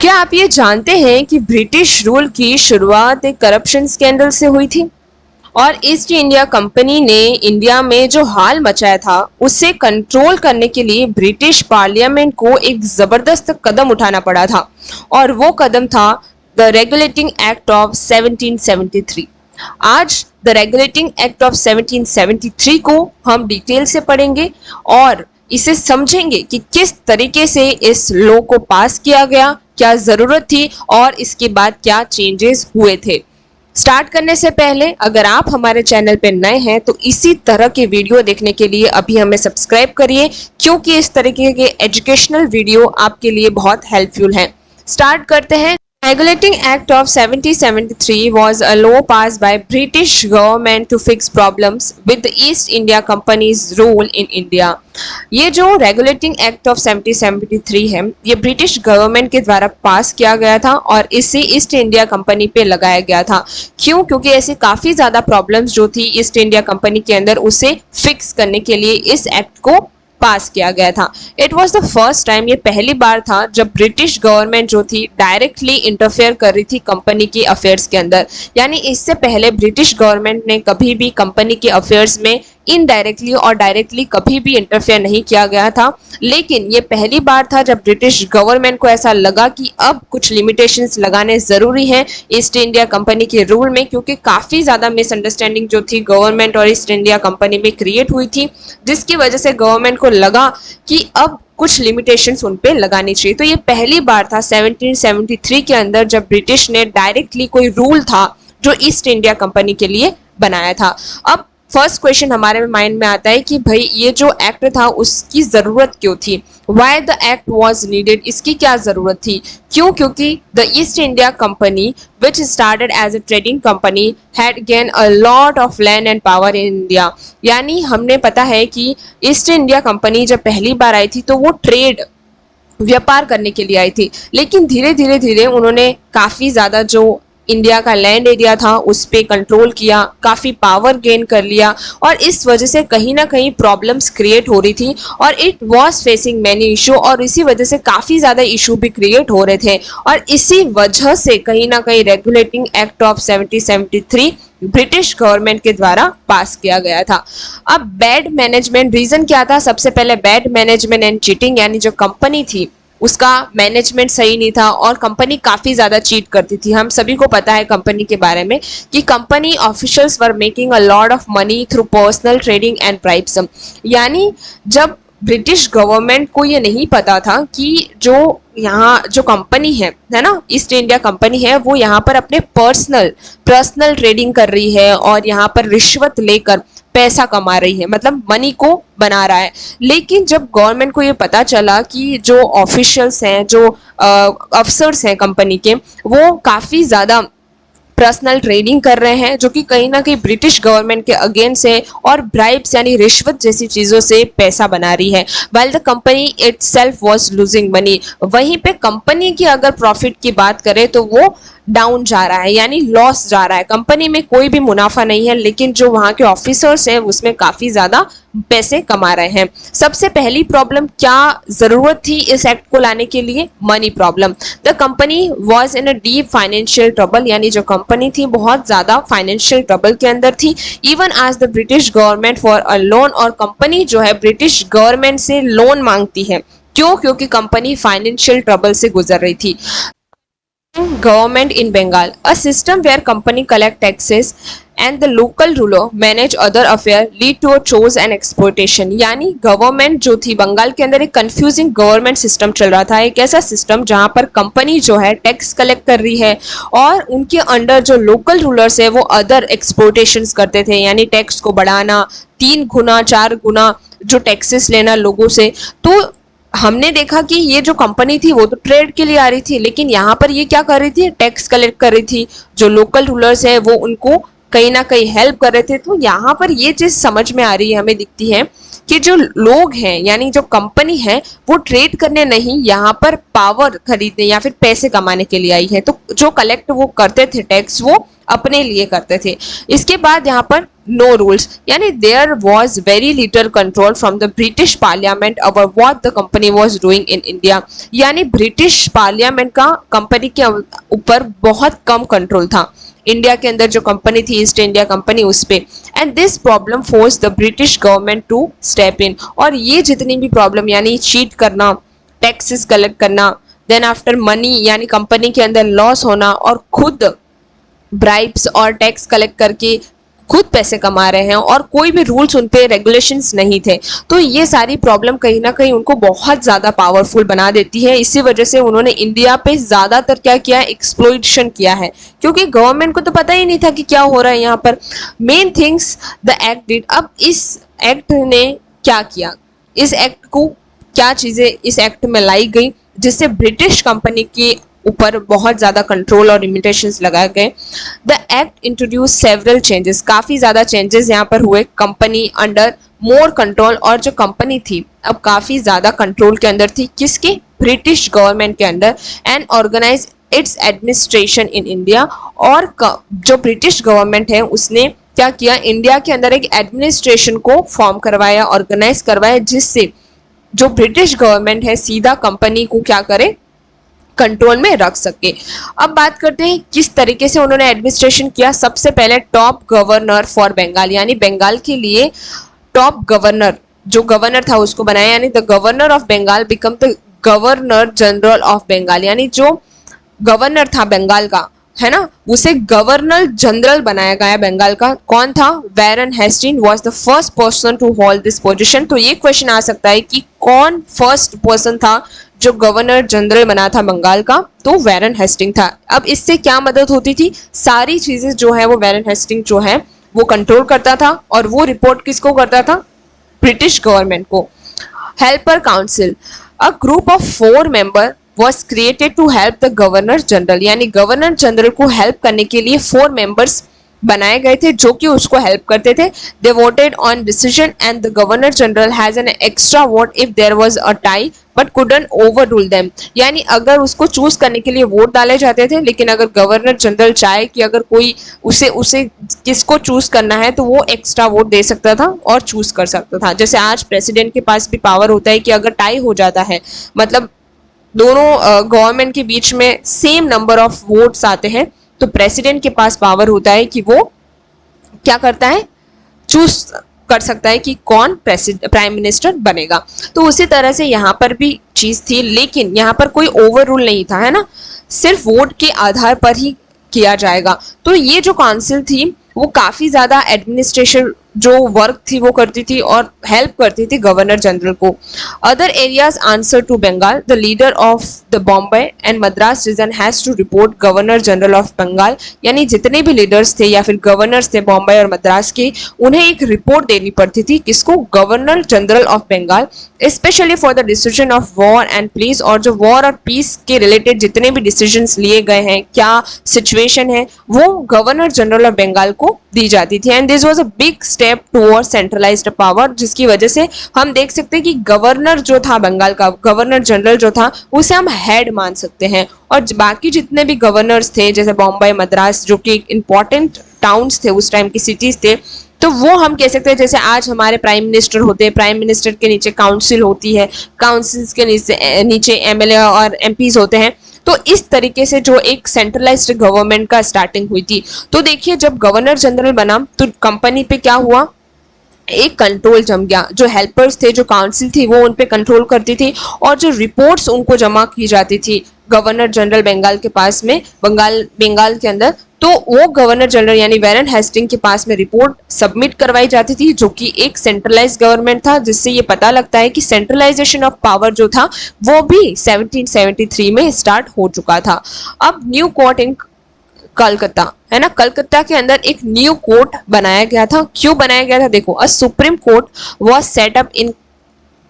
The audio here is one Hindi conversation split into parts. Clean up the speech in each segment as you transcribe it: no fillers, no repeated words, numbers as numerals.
क्या आप ये जानते हैं कि ब्रिटिश रूल की शुरुआत एक करप्शन स्कैंडल से हुई थी और ईस्ट इंडिया कंपनी ने इंडिया में जो हाल मचाया था उसे कंट्रोल करने के लिए ब्रिटिश पार्लियामेंट को एक जबरदस्त कदम उठाना पड़ा था और वो कदम था द रेगुलेटिंग एक्ट ऑफ 1773। आज द रेगुलेटिंग एक्ट ऑफ 1773 को हम डिटेल से पढ़ेंगे और इसे समझेंगे कि किस तरीके से इस लॉ को पास किया गया, क्या जरूरत थी और इसके बाद क्या चेंजेस हुए थे। स्टार्ट करने से पहले अगर आप हमारे चैनल पे नए हैं तो इसी तरह के वीडियो देखने के लिए अभी हमें सब्सक्राइब करिए, क्योंकि इस तरीके के एजुकेशनल वीडियो आपके लिए बहुत हेल्पफुल हैं। स्टार्ट करते हैं। Regulating Act of 1773 was a law passed by British government to fix problems with the East India Company's rule in India। ये जो रेगुलेटिंग एक्ट ऑफ 1773 है, ये ब्रिटिश गवर्नमेंट के द्वारा पास किया गया था और इसे ईस्ट इंडिया कंपनी पे लगाया गया था। क्यों? क्योंकि ऐसी काफी ज्यादा प्रॉब्लम्स जो थी ईस्ट इंडिया कंपनी के अंदर, उसे फिक्स करने के लिए इस एक्ट को पास किया गया था। It was the first time, ये पहली बार था जब ब्रिटिश गवर्नमेंट जो थी डायरेक्टली इंटरफेयर कर रही थी कंपनी के अफेयर्स के अंदर। यानी इससे पहले ब्रिटिश गवर्नमेंट ने कभी भी कंपनी के अफेयर्स में इनडायरेक्टली और डायरेक्टली कभी भी इंटरफेयर नहीं किया गया था। लेकिन ये पहली बार था जब ब्रिटिश गवर्नमेंट को ऐसा लगा कि अब कुछ लिमिटेशंस लगाने जरूरी हैं ईस्ट इंडिया कंपनी के रूल में, क्योंकि काफी ज्यादा मिसअंडरस्टैंडिंग जो थी गवर्नमेंट और ईस्ट इंडिया कंपनी में क्रिएट हुई थी, जिसकी वजह से गवर्नमेंट को लगा कि अब कुछ लिमिटेशंस उन पे लगानी चाहिए। तो ये पहली बार था 1773 के अंदर जब ब्रिटिश ने डायरेक्टली कोई रूल था जो ईस्ट इंडिया कंपनी के लिए बनाया था। अब फर्स्ट क्वेश्चन हमारे माइंड में आता है कि भाई ये जो एक्ट था उसकी जरूरत क्यों थी? Why the act was needed? इसकी क्या जरूरत थी? क्यों? क्योंकि the East India company which started as a trading company had gain a lot of land and power in India. यानी हमने पता है कि ईस्ट इंडिया कंपनी जब पहली बार आई थी तो वो ट्रेड व्यापार करने के लिए आई थी, लेकिन धीरे धीरे धीरे उन्होंने काफी ज्यादा जो इंडिया का लैंड एरिया था उस पे कंट्रोल किया, काफी पावर गेन कर लिया और इस वजह से कहीं ना कहीं प्रॉब्लम्स क्रिएट हो रही थी और it was facing many issue और इसी वजह से काफी ज्यादा इशू भी क्रिएट हो रहे थे और इसी वजह से कहीं ना कहीं regulating act of 1773 British government के द्वारा पास किया गया था। अब बैड मैनेजमेंट, रीजन क्या था? सबसे पहले बैड मैनेजमेंट एंड चीटिंग, यानी जो कंपनी थी उसका मैनेजमेंट सही नहीं था और कंपनी काफी ज्यादा चीट करती थी। हम सभी को पता है कंपनी के बारे में कि company officials were making a lot of money through personal trading and bribes. यानी जब ब्रिटिश गवर्नमेंट को ये नहीं पता था कि जो यहाँ जो कंपनी है ना, ईस्ट इंडिया कंपनी है, वो यहाँ पर अपने पर्सनल ट्रेडिंग कर रही है और यहाँ पर रिश्वत लेकर पैसा कमा रही है, मतलब मनी को बना रहा है। लेकिन जब गवर्नमेंट को ये पता चला कि जो ऑफिशियल्स हैं, जो अफसर्स हैं कंपनी के, वो काफी ज्यादा पर्सनल ट्रेडिंग कर रहे हैं जो कि कहीं ना कहीं ब्रिटिश गवर्नमेंट के अगेंस्ट है और ब्राइब्स यानी रिश्वत जैसी चीजों से पैसा बना रही है, while the company itself was losing money. वहीं पे कंपनी की अगर प्रॉफिट की बात करें तो वो डाउन जा रहा है, यानी लॉस जा रहा है। कंपनी में कोई भी मुनाफा नहीं है, लेकिन जो वहां के ऑफिसर्स हैं उसमें काफी ज्यादा पैसे कमा रहे हैं। सबसे पहली प्रॉब्लम, क्या जरूरत थी इस एक्ट को लाने के लिए? Money problem. The company was in a deep financial trouble, यानी जो कंपनी थी बहुत ज्यादा फाइनेंशियल ट्रबल के अंदर थी। इवन आज the British government for a loan, और कंपनी जो है ब्रिटिश गवर्नमेंट से लोन मांगती है। क्यों? क्योंकि कंपनी फाइनेंशियल ट्रबल से गुजर रही थी। Government in Bengal, a system where company collect taxes and the local ruler manage other affair lead to a chores and exploitation। यानी गवर्नमेंट जो थी बंगाल के अंदर एक कंफ्यूजिंग गवर्नमेंट सिस्टम चल रहा था। एक ऐसा सिस्टम जहां पर कंपनी जो है टैक्स कलेक्ट कर रही है और उनके अंडर जो लोकल रूलर्स है वो अदर एक्सप्लोटेशंस करते थे, यानी टैक्स को बढ़ाना, 3 गुना 4 गुना जो टैक्सेस लेना लोगों से। तो हमने देखा कि ये जो कंपनी थी वो तो ट्रेड के लिए आ रही थी, लेकिन यहाँ पर ये क्या कर रही थी? टैक्स कलेक्ट कर रही थी। जो लोकल रूलर्स है वो उनको कहीं ना कहीं हेल्प कर रहे थे। तो यहाँ पर ये चीज समझ में आ रही है, हमें दिखती है कि जो लोग हैं यानी जो कंपनी है वो ट्रेड करने नहीं, यहाँ पर पावर खरीदने या फिर पैसे कमाने के लिए आई है। तो जो कलेक्ट वो करते थे टैक्स वो अपने लिए करते थे। इसके बाद यहाँ पर नो रूल्स यानी there was very little control from the British parliament over what the company was doing in India, यानी ब्रिटिश पार्लियामेंट का कंपनी के ऊपर बहुत कम कंट्रोल था। इंडिया के अंदर जो कंपनी थी ईस्ट इंडिया कंपनी उस पे, and this problem force the British government to step in. और ये जितनी भी प्रॉब्लम यानी चीट करना, टैक्सेस कलेक्ट करना, देन आफ्टर मनी यानी कंपनी के अंदर लॉस होना और खुद ब्राइब्स और टैक्स कलेक्ट करके खुद पैसे कमा रहे हैं और कोई भी रूल्स उन पे रेगुलेशंस नहीं थे, तो ये सारी प्रॉब्लम कहीं ना कहीं उनको बहुत ज़्यादा पावरफुल बना देती है। इसी वजह से उन्होंने इंडिया पे ज़्यादातर क्या किया, एक्सप्लॉइटेशन किया है, क्योंकि गवर्नमेंट को तो पता ही नहीं था कि क्या हो रहा है यहाँ पर। Main things the act did, अब इस एक्ट ने क्या किया, इस एक्ट को क्या चीज़ें इस एक्ट में लाई गई जिससे ब्रिटिश कंपनी की ऊपर बहुत ज़्यादा कंट्रोल और लिमिटेशंस लगाए गए। The act introduce several changes, काफ़ी ज़्यादा चेंजेस यहाँ पर हुए, कंपनी अंडर मोर कंट्रोल, और जो कंपनी थी अब काफ़ी ज़्यादा कंट्रोल के अंदर थी, किसके, ब्रिटिश गवर्नमेंट के अंदर, and organise its administration in India. और जो ब्रिटिश गवर्नमेंट है उसने क्या किया, इंडिया के अंदर एक एडमिनिस्ट्रेशन को फॉर्म करवाया, ऑर्गेनाइज करवाया, जिससे जो ब्रिटिश गवर्नमेंट है सीधा कंपनी को क्या करे, कंट्रोल में रख सके। अब बात करते हैं किस तरीके से उन्होंने एडमिनिस्ट्रेशन किया। सबसे पहले टॉप गवर्नर फॉर बंगाल, यानी बंगाल के लिए टॉप गवर्नर, जो गवर्नर था उसको बनाया, यानी the governor of Bengal become the governor general of Bengal, यानी जो गवर्नर था बंगाल का, है ना, उसे गवर्नर जनरल बनाया गया बंगाल का। कौन था, Warren Hasting was the first person to hold this position. तो ये क्वेश्चन आ सकता है कि कौन फर्स्ट पर्सन था जो गवर्नर जनरल बना था बंगाल का, तो वैरन हेस्टिंग था। अब इससे क्या मदद होती थी, सारी चीजें जो है वो वैरन हेस्टिंग जो है वो कंट्रोल करता था, और वो रिपोर्ट किसको करता था, ब्रिटिश गवर्नमेंट को। Helper council, a group of 4 member was created to help the governor general, यानी गवर्नर जनरल को हेल्प करने के लिए 4 मेंबर्स बनाए गए थे जो कि उसको हेल्प करते थे। They voted on decision and the governor general has an extra vote if there was a tie but couldn't overrule them, यानी अगर उसको चूज करने के लिए वोट डाले जाते थे, लेकिन अगर गवर्नर जनरल चाहे कि अगर कोई उसे किसको चूज करना है तो वो एक्स्ट्रा वोट दे सकता था और चूज कर सकता था। जैसे आज प्रेसिडेंट के पास भी पावर होता है कि अगर टाई हो जाता है, मतलब दोनों गवर्नमेंट के बीच में सेम नंबर ऑफ वोट्स आते हैं, तो प्रेसिडेंट के पास पावर होता है कि वो क्या करता है, चूज कर सकता है कि कौन प्राइम मिनिस्टर बनेगा। तो उसी तरह से यहाँ पर भी चीज थी, लेकिन यहाँ पर कोई ओवर रूल नहीं था, है ना, सिर्फ वोट के आधार पर ही किया जाएगा। तो ये जो काउंसिल थी वो काफी ज्यादा एडमिनिस्ट्रेशन जो वर्क थी वो करती थी और हेल्प करती थी गवर्नर जनरल को। Other areas answer to Bengal, the leader of the Bombay and Madras region has to report governor general of Bengal, यानी जितने भी लीडर्स थे या फिर गवर्नर्स थे बॉम्बे और मद्रास के, उन्हें एक रिपोर्ट देनी पड़ती थी, किसको, governor general of Bengal, specially for the decision of war and peace, और जो वॉर और पीस के रिलेटेड जितने भी डिसीजंस लिए गए हैं, क्या सिचुएशन है, वो गवर्नर जनरल ऑफ बंगाल को दी जाती थी। And this was a big step toward centralised power, जिसकी वजह से हम देख सकते हैं कि गवर्नर जो था बंगाल का, गवर्नर जनरल जो था, उसे हम हेड मान सकते हैं, और बाकी जितने भी गवर्नर्स थे जैसे बॉम्बे मद्रास जो कि इंपॉर्टेंट टाउन्स थे उस टाइम की सिटीज थे, तो वो हम कह सकते हैं जैसे आज हमारे प्राइम मिनिस्टर होते हैं, प्राइम मिनिस्टर के नीचे काउंसिल होती है, काउंसिल्स के नीचे एमएलए और एमपीज होते हैं। तो इस तरीके से जो एक सेंट्रलाइज्ड गवर्नमेंट का स्टार्टिंग हुई थी। तो देखिए जब गवर्नर जनरल बना तो कंपनी पे क्या हुआ, एक कंट्रोल जम गया, जो हेल्पर्स थे, जो काउंसिल थी, वो उन पे कंट्रोल करती थी, और जो रिपोर्ट्स उनको जमा की जाती थी गवर्नर जनरल बंगाल के पास में, बंगाल के अंदर, तो वो गवर्नर जनरल यानी वैरन हेस्टिंग के पास में रिपोर्ट सबमिट करवाई जाती थी, जो कि एक सेंट्रलाइज गवर्नमेंट था, जिससे ये पता लगता है कि सेंट्रलाइजेशन ऑफ पावर जो था वो भी 1773 में स्टार्ट हो चुका था। अब न्यू कोर्ट इन कलकत्ता, है ना, कलकत्ता के अंदर एक न्यू कोर्ट बनाया गया था। क्यों बनाया गया था, देखो, a supreme court was set up in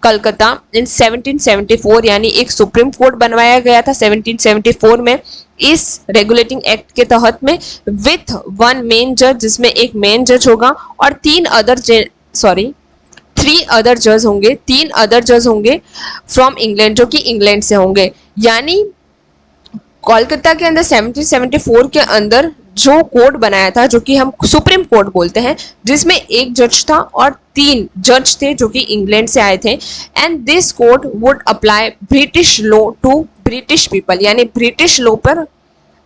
Calcutta in 1774, यानी एक सुप्रीम कोर्ट बनवाया गया था 1774 में, इस रेगुलेटिंग एक्ट के तहत में, विथ 1 मेन जज, जिसमें एक मेन जज होगा और 3 अदर जज होंगे, 3 अदर जज होंगे फ्रॉम इंग्लैंड, जो कि इंग्लैंड से होंगे। यानी कोलकाता के अंदर 1774 के अंदर जो कोर्ट बनाया था, जो कि हम सुप्रीम कोर्ट बोलते हैं, जिसमें एक जज था और 3 जज थे जो कि इंग्लैंड से आए थे। And this court would apply British law to British people, यानी ब्रिटिश लॉ पर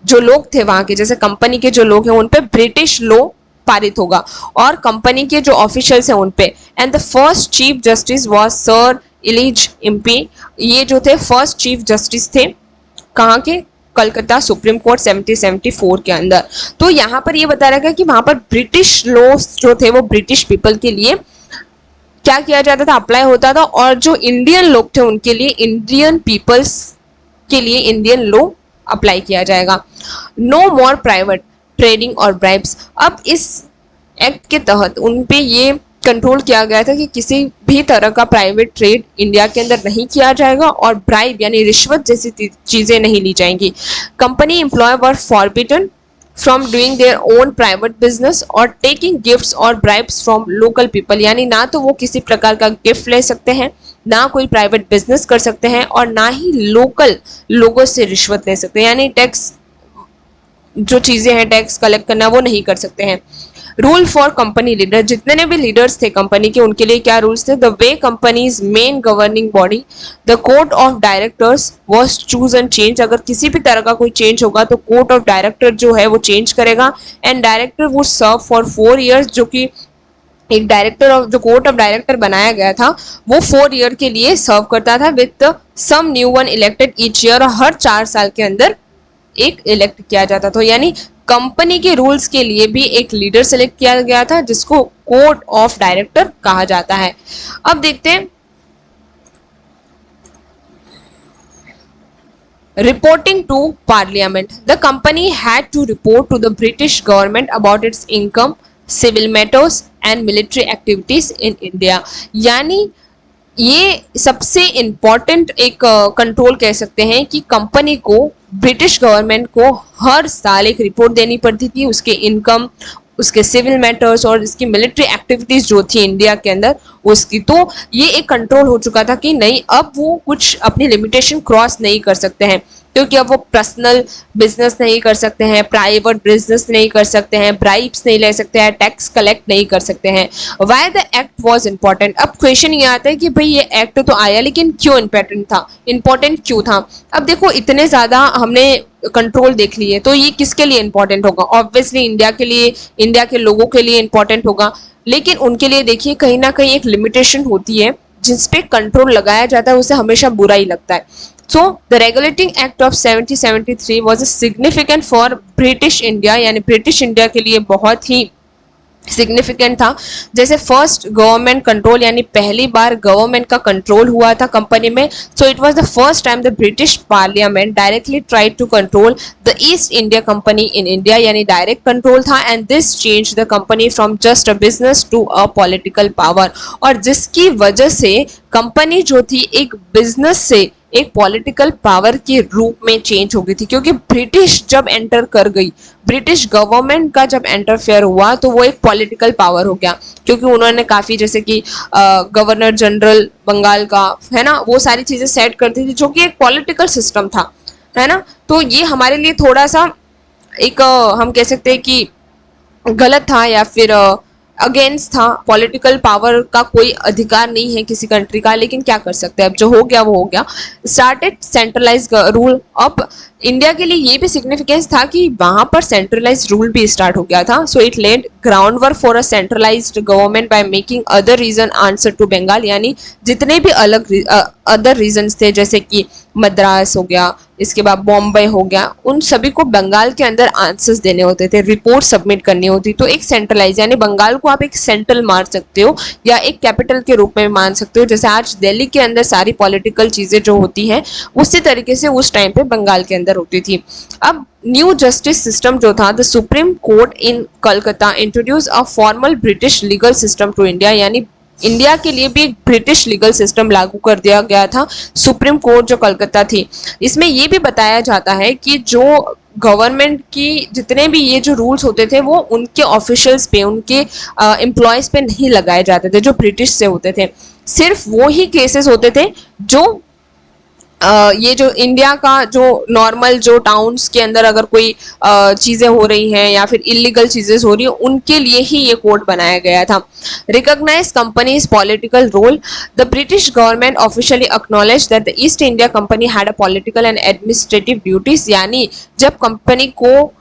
जो लोग थे वहां के, जैसे कंपनी के जो लोग हैं उन पे ब्रिटिश लॉ पारित होगा और कंपनी के जो ऑफिशियल्स हैं उन पे। And the first chief justice was sir Elijah Impey. ये जो थे फर्स्ट चीफ जस्टिस थे कहाँ के, कलकत्ता सुप्रीम कोर्ट 1774 के अंदर। तो यहाँ पर ये बता रखा है कि वहां पर ब्रिटिश लॉज जो थे वो ब्रिटिश पीपल के लिए क्या किया जाता था, अप्लाई होता था, और जो इंडियन लोग थे उनके लिए, इंडियन पीपल्स के लिए इंडियन लॉ अप्लाई किया जाएगा। नो मोर प्राइवेट ट्रेडिंग और ब्राइब्स। अब इस एक्ट के तहत उन पे ये कंट्रोल किया गया था कि किसी भी तरह का प्राइवेट ट्रेड इंडिया के अंदर नहीं किया जाएगा और ब्राइब यानी रिश्वत जैसी चीजें नहीं ली जाएंगी। Company employ were forbidden from doing their own private business और टेकिंग गिफ्ट्स और ब्राइब्स फ्रॉम लोकल पीपल। यानी ना तो वो किसी प्रकार का गिफ्ट ले सकते हैं, ना कोई प्राइवेट बिजनेस कर सकते हैं, और ना ही लोकल लोगों से रिश्वत ले सकते हैं, यानी टैक्स जो चीजें हैं टैक्स कलेक्ट करना वो नहीं कर सकते हैं। रूल फॉर कंपनी लीडर, जितने भी लीडर्स थे कंपनी के उनके लिए क्या रूल्स थे, the way companies main governing body the court of directors was choose and change. अगर किसी भी तरह का कोई चेंज होगा तो कोर्ट ऑफ डायरेक्टर जो है वो चेंज करेगा। And director would serve for 4 years, जो कि एक डायरेक्टर ऑफ जो कोर्ट ऑफ डायरेक्टर बनाया गया था वो 4 year के लिए सर्व करता था with some new one elected each year, और हर 4 साल के अंदर एक इलेक्ट किया जाता था। यानी कंपनी के रूल्स के लिए भी एक लीडर सेलेक्ट किया गया था जिसको कोर्ट ऑफ डायरेक्टर कहा जाता है। अब देखते हैं reporting to parliament. The company had to report to the British government about its income, civil matters and military activities in India. यानी ये सबसे इम्पॉर्टेंट एक कंट्रोल कह सकते हैं कि कंपनी को ब्रिटिश गवर्नमेंट को हर साल एक रिपोर्ट देनी पड़ती थी, उसके इनकम, उसके सिविल मैटर्स और इसकी मिलिट्री एक्टिविटीज जो थी इंडिया के अंदर उसकी। तो ये एक कंट्रोल हो चुका था कि नहीं, अब वो कुछ अपनी लिमिटेशन क्रॉस नहीं कर सकते हैं, क्योंकि अब वो पर्सनल बिजनेस नहीं कर सकते हैं, प्राइवेट बिजनेस नहीं कर सकते हैं, ब्राइब्स नहीं ले सकते हैं, टैक्स कलेक्ट नहीं कर सकते हैं। Y the act was important. अब क्वेश्चन ये आता है कि भाई ये एक्ट तो आया लेकिन क्यों इम्पोर्टेंट था, इम्पोर्टेंट क्यों था। अब देखो इतने ज्यादा हमने कंट्रोल देख लिए तो ये किसके लिए इंपॉर्टेंट होगा, ऑब्वियसली इंडिया के लिए, इंडिया के लोगों के लिए इंपॉर्टेंट होगा, लेकिन उनके लिए देखिए कहीं ना कहीं एक लिमिटेशन होती है जिस पे कंट्रोल लगाया जाता है उसे हमेशा बुरा ही लगता है। So the Regulating Act of 1773 was a significant for British India, यानी ब्रिटिश इंडिया के लिए बहुत ही सिग्निफिकेंट था। जैसे फर्स्ट गवर्नमेंट कंट्रोल, यानी पहली बार गवर्नमेंट का कंट्रोल हुआ था कंपनी में। So it was the first time the British parliament directly tried to control the East India company in India, यानी डायरेक्ट कंट्रोल था। And this change the company from just a business to a political power, और जिसकी वजह से कंपनी जो थी एक बिजनेस से एक पॉलिटिकल पावर के रूप में चेंज हो गई थी। क्योंकि ब्रिटिश जब एंटर कर गई, ब्रिटिश गवर्नमेंट का जब इंटरफेयर हुआ तो वो एक पॉलिटिकल पावर हो गया, क्योंकि उन्होंने काफी जैसे कि गवर्नर जनरल बंगाल का है ना, वो सारी चीजें सेट करती थी जो कि एक पॉलिटिकल सिस्टम था, है ना। तो ये हमारे लिए थोड़ा सा एक हम कह सकते हैं कि गलत था या फिर अगेंस्ट था। पॉलिटिकल पावर का कोई अधिकार नहीं है किसी कंट्री का, लेकिन क्या कर सकते हैं, अब जो हो गया वो हो गया। Started centralise rule. अब इंडिया के लिए ये भी सिग्निफिकेंस था कि वहां पर सेंट्रलाइज रूल भी स्टार्ट हो गया था। So it laid ground work for a centralised government by making other region answer to Bengal, यानी जितने भी अलग अदर रीजन्स थे जैसे कि मद्रास हो गया, इसके बाद बॉम्बे हो गया, उन सभी को बंगाल के अंदर आंसर्स देने होते थे, रिपोर्ट सबमिट करनी होती। तो एक सेंट्रलाइज, यानी बंगाल को आप एक सेंट्रल मान सकते हो या एक कैपिटल के रूप में मान सकते हो। जैसे आज दिल्ली के अंदर सारी पॉलिटिकल चीजें जो होती हैं उसी तरीके से उस टाइम पे बंगाल के अंदर होती थी। अब न्यू जस्टिस सिस्टम जो था, the supreme court in Calcutta introduce a formal British legal system to India, यानी इंडिया के लिए भी एक ब्रिटिश लीगल सिस्टम लागू कर दिया गया था। सुप्रीम कोर्ट जो कलकत्ता थी, इसमें यह भी बताया जाता है कि जो गवर्नमेंट की जितने भी ये जो रूल्स होते थे वो उनके ऑफिशियल्स पे, उनके एम्प्लॉयज पे नहीं लगाए जाते थे जो ब्रिटिश से होते थे। सिर्फ वो ही केसेस होते थे जो ये जो इंडिया का जो नॉर्मल जो टाउन्स के अंदर अगर कोई चीजें हो रही हैं या फिर इलीगल चीजें हो रही हैं उनके लिए ही ये कोड बनाया गया था। Recognise companies political role, the British government officially acknowledge that the East India company had a political and administrative duties, यानी जब कंपनी को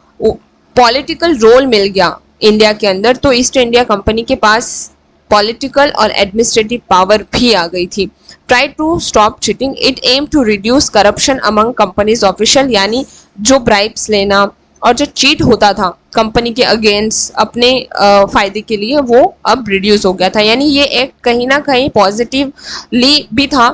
पॉलिटिकल रोल मिल गया इंडिया के अंदर तो ईस्ट इंडिया कंपनी के पास पॉलिटिकल और एडमिनिस्ट्रेटिव पावर भी आ गई थी। Try to stop cheating, it aim to reduce corruption among companies official, यानी जो ब्राइब्स लेना और जो चीट होता था कंपनी के अगेंस्ट अपने फायदे के लिए वो अब रिड्यूस हो गया था। यानी ये एक कहीं ना कहीं पॉजिटिवली भी था।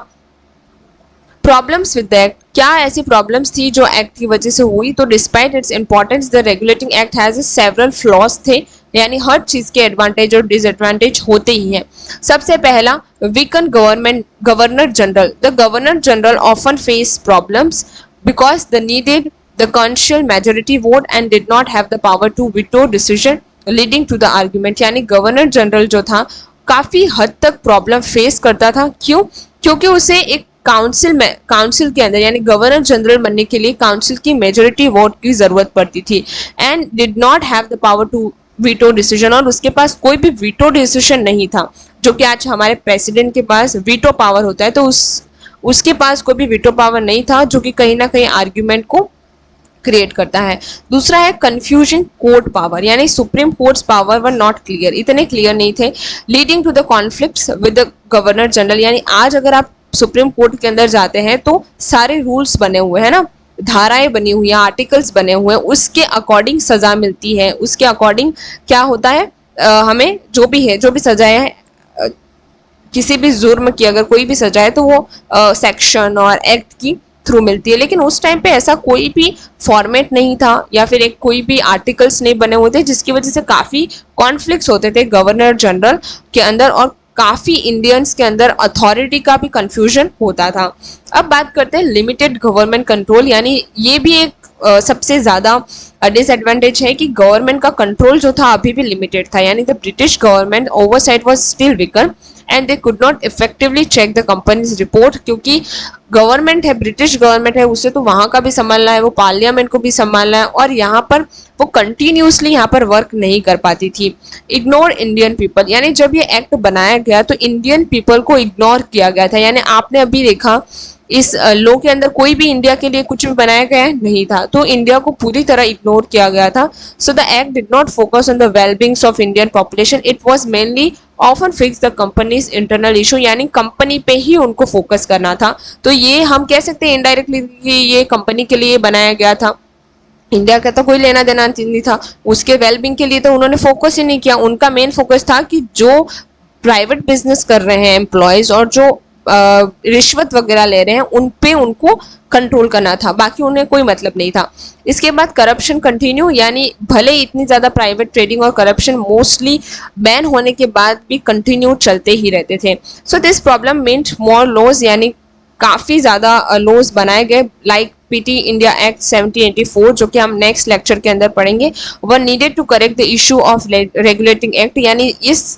प्रॉब्लम्स विद द एक्ट, क्या ऐसी प्रॉब्लम्स थी जो एक्ट की वजह से हुई? तो despite its importance the regulating act has several flaws थे, यानी हर चीज के एडवांटेज और डिसएडवांटेज होते ही हैं। सबसे पहला, weakened governor general, the governor general often face problems because they needed the council majority vote and did not have the power to veto decision leading to the argument, यानी गवर्नर जनरल जो था काफी हद तक प्रॉब्लम फेस करता था। क्यों? क्योंकि उसे एक काउंसिल के अंदर यानी गवर्नर जनरल बनने के लिए काउंसिल की मेजोरिटी वोट की जरूरत पड़ती थी and did not have the power to veto decision, और उसके पास कोई भी वीटो डिसीजन नहीं था, जो कि आज हमारे प्रेसिडेंट के पास वीटो पावर होता है। तो उसके पास कोई भी वीटो पावर नहीं था, जो कि कहीं ना कहीं आर्ग्यूमेंट को क्रिएट करता है। दूसरा है कंफ्यूजन कोर्ट पावर, यानी supreme courts power were not clear, इतने क्लियर नहीं थे, leading to the conflicts with the governor general, यानी आज अगर आप सुप्रीम कोर्ट के अंदर जाते हैं तो सारे रूल्स बने हुए हैं ना, धाराएं बनी हुई हैं, आर्टिकल्स बने हुए हैं, उसके अकॉर्डिंग सजा मिलती है, उसके अकॉर्डिंग क्या होता है, हमें जो भी सजाएं है, किसी भी जुर्म की अगर कोई भी सजा है तो वो सेक्शन और एक्ट की थ्रू मिलती है। लेकिन उस टाइम पे ऐसा कोई भी फॉर्मेट नहीं था या फिर एक कोई भी आर्टिकल्स नहीं बने हुए थे, जिसकी वजह से काफी कॉन्फ्लिक्ट्स होते थे गवर्नर जनरल के अंदर और काफी इंडियंस के अंदर अथॉरिटी का भी कंफ्यूजन होता था। अब बात करते हैं लिमिटेड गवर्नमेंट कंट्रोल, यानी ये भी एक सबसे ज्यादा डिसएडवांटेज है कि गवर्नमेंट का कंट्रोल जो था अभी भी लिमिटेड था, यानी the British government oversight was still weaker and they could not effectively check the companies report, क्योंकि गवर्नमेंट है, ब्रिटिश गवर्नमेंट है, उसे तो वहां का भी संभालना है, वो पार्लियामेंट को भी संभालना है और यहाँ पर वो कंटिन्यूसली यहाँ पर वर्क नहीं कर पाती थी। इग्नोर इंडियन पीपल, यानी जब ये एक्ट बनाया गया तो इंडियन पीपल को इग्नोर किया गया था, यानी आपने अभी देखा इस लॉ के अंदर कोई भी इंडिया के लिए कुछ भी बनाया गया नहीं था, तो इंडिया को पूरी तरह इग्नोर किया गया था। So the act did not focus on the wellbeings of Indian population, it was mainly often fix the company's internal issue, यानी कंपनी पे ही उनको फोकस करना था। तो ये हम कह सकते हैं इनडायरेक्टली कि ये कंपनी के लिए बनाया गया था, इंडिया का तो कोई लेना देना नहीं था, उसके वेलबींग के लिए तो उन्होंने फोकस ही नहीं किया। उनका मेन फोकस था कि जो प्राइवेट बिजनेस कर रहे हैं एम्प्लॉयज और जो रिश्वत वगैरह ले रहे हैं उन पे उनको कंट्रोल करना था, बाकी उन्हें कोई मतलब नहीं था। इसके बाद करप्शन कंटिन्यू, यानी भले इतनी ज्यादा प्राइवेट ट्रेडिंग और करप्शन मोस्टली बैन होने के बाद भी कंटिन्यू चलते ही रहते थे। So this problem meant more laws, यानी काफी ज्यादा लॉज बनाए गए लाइक पीटी इंडिया एक्ट 1784, जो कि हम नेक्स्ट लेक्चर के अंदर पढ़ेंगे। Were needed to correct the issue of regulating act, यानी इस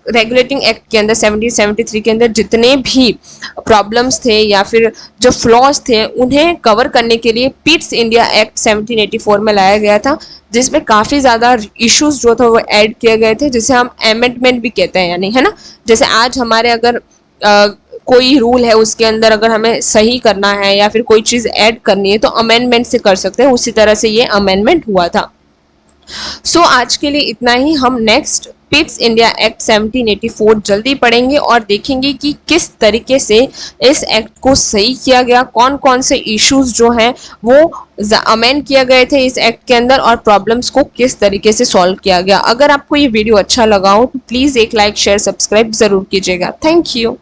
रेगुलेटिंग एक्ट के अंदर 1773 के अंदर जितने भी प्रॉब्लम्स थे या फिर जो फ्लॉज थे उन्हें कवर करने के लिए पिट्स इंडिया एक्ट 1784 में लाया गया था, जिसमें काफी ज्यादा इश्यूज जो थे वो ऐड किए गए थे, जिसे हम अमेंडमेंट भी कहते हैं, यानी है ना, जैसे आज हमारे अगर कोई रूल है उसके अंदर अगर हमें सही करना है या फिर कोई चीज ऐड करनी है तो अमेंडमेंट से कर सकते हैं, उसी तरह से ये अमेंडमेंट हुआ था। सो आज के लिए इतना ही। हम नेक्स्ट पिट्स इंडिया एक्ट 1784 जल्दी पढ़ेंगे और देखेंगे कि किस तरीके से इस एक्ट को सही किया गया, कौन कौन से इश्यूज जो हैं वो अमेंड किए गए थे इस एक्ट के अंदर और प्रॉब्लम्स को किस तरीके से सॉल्व किया गया। अगर आपको ये वीडियो अच्छा लगा हो तो प्लीज एक लाइक शेयर सब्सक्राइब जरूर कीजिएगा। Thank you.